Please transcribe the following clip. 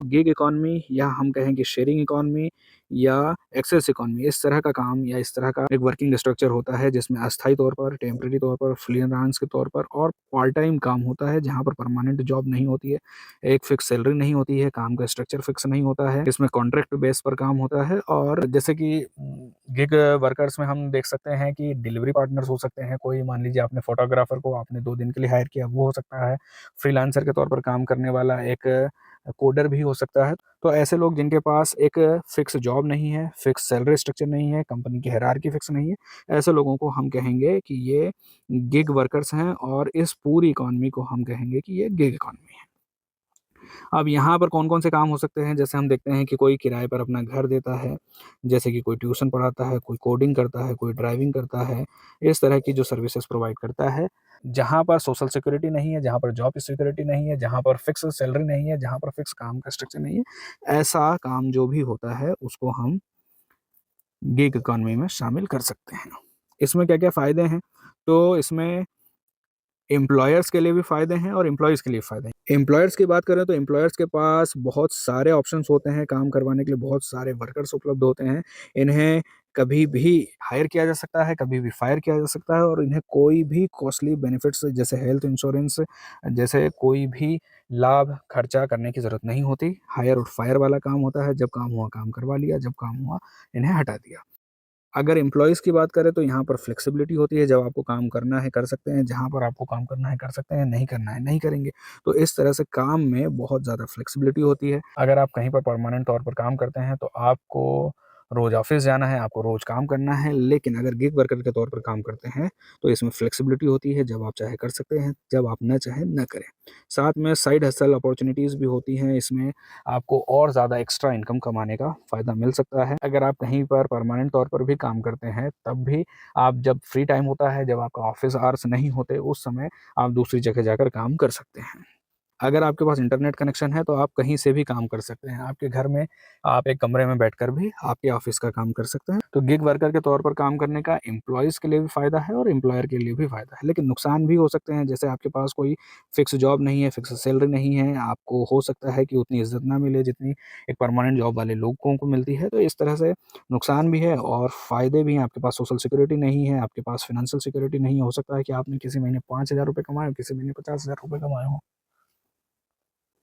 Gig economy या हम कहें कि शेयरिंग इकॉनमी या एक्सेस इकॉनमी, इस तरह का काम या इस तरह का एक वर्किंग स्ट्रक्चर होता है जिसमें अस्थायी तौर पर, टेम्परेरी तौर पर, फ्रीलांस के तौर पर और पार्ट टाइम काम होता है, जहाँ पर परमानेंट जॉब नहीं होती है, एक फिक्स सैलरी नहीं होती है, काम का स्ट्रक्चर फिक्स नहीं होता है, इसमें कॉन्ट्रैक्ट बेस पर काम होता है। और जैसे कि गिग वर्कर्स में हम देख सकते हैं कि डिलीवरी पार्टनर्स हो सकते हैं, कोई मान लीजिए आपने फोटोग्राफर को आपने 2 दिन के लिए हायर किया, वो हो सकता है। फ्रीलांसर के तौर पर काम करने वाला एक कोडर भी हो सकता है। तो ऐसे लोग जिनके पास एक फिक्स जॉब नहीं है, फिक्स सैलरी स्ट्रक्चर नहीं है, कंपनी की हायरार्की फिक्स नहीं है, ऐसे लोगों को हम कहेंगे कि ये गिग वर्कर्स हैं और इस पूरी इकॉनमी को हम कहेंगे कि ये गिग इकॉनमी है। अब यहाँ पर कौन-कौन से काम हो सकते हैं, जैसे हम देखते हैं कि कोई किराए पर अपना घर देता है, जैसे कि कोई ट्यूशन पढ़ाता है, कोई कोडिंग करता है, कोई ड्राइविंग करता है, इस तरह की जो सर्विसेज़ प्रोवाइड करता है। जहाँ पर सोशल सिक्योरिटी नहीं है, जहाँ पर जॉब सिक्योरिटी नहीं है, जहाँ पर फिक्स सैलरी नहीं है, जहाँ पर फिक्स काम का स्ट्रक्चर नहीं है, ऐसा काम जो भी होता है उसको हम गिग इकॉनमी में शामिल कर सकते हैं। इसमें क्या-क्या फ़ायदे हैं? तो इसमें एम्प्लॉयर्स के लिए भी फ़ायदे हैं और एम्प्लॉइज़ के लिए फ़ायदे हैं। एम्प्लॉयर्स की बात करें तो एम्प्लॉयर्स के पास बहुत सारे ऑप्शंस होते हैं, काम करवाने के लिए बहुत सारे वर्कर्स उपलब्ध होते हैं। इन्हें कभी भी हायर किया जा सकता है, कभी भी फायर किया जा सकता है और इन्हें कोई भी कॉस्टली बेनिफिट्स जैसे हेल्थ इंश्योरेंस जैसे कोई भी लाभ खर्चा करने की ज़रूरत नहीं होती। हायर और फायर वाला काम होता है, जब काम हुआ काम करवा लिया, जब काम हुआ इन्हें हटा दिया। अगर एम्प्लॉइज़ की बात करें तो यहाँ पर फ्लेक्सिबिलिटी होती है, जब आपको काम करना है कर सकते हैं, जहाँ पर आपको काम करना है कर सकते हैं, नहीं करना है नहीं करेंगे। तो इस तरह से काम में बहुत ज़्यादा फ्लेक्सिबिलिटी होती है। अगर आप कहीं पर परमानेंट तौर पर काम करते हैं तो आपको रोज़ ऑफ़िस जाना है, आपको रोज़ काम करना है, लेकिन अगर गिग वर्कर के तौर पर काम करते हैं, तो इसमें फ्लेक्सिबिलिटी होती है, जब आप चाहे कर सकते हैं, जब आप ना चाहें ना करें। साथ में साइड हसल अपॉर्च्युनिटीज़ भी होती हैं, इसमें आपको और ज़्यादा एक्स्ट्रा इनकम कमाने का फ़ायदा मिल सकता है। अगर आप कहीं पर परमानेंट तौर पर भी काम करते हैं, तब भी आप जब फ्री टाइम होता है, जब आपका ऑफ़िस आवर्स नहीं होते, उस समय आप दूसरी जगह जाकर काम कर सकते हैं। अगर आपके पास इंटरनेट कनेक्शन है, तो आप कहीं से भी काम कर सकते हैं। आपके घर में आप एक कमरे में बैठकर भी आपके ऑफ़िस का काम कर सकते हैं। तो गिग वर्कर के तौर पर काम करने का एम्प्लॉइज़ के लिए भी फ़ायदा है और एम्प्लॉयर के लिए भी फ़ायदा है। लेकिन नुकसान भी हो सकते हैं, जैसे आपके पास कोई फ़िक्स जॉब नहीं है, फ़िक्स सैलरी नहीं है, आपको हो सकता है कि उतनी इज़्ज़त ना मिले जितनी एक परमानेंट जॉब वाले लोगों को मिलती है। तो इस तरह से नुकसान भी है और फ़ायदे भी हैं। आपके पास सोशल सिक्योरिटी नहीं है, आपके पास फ़ाइनेंशियल सिक्योरिटी नहीं है। हो सकता है कि आपने किसी महीने ₹5000 कमाए हो, किसी महीने ₹50,000 कमाए हों।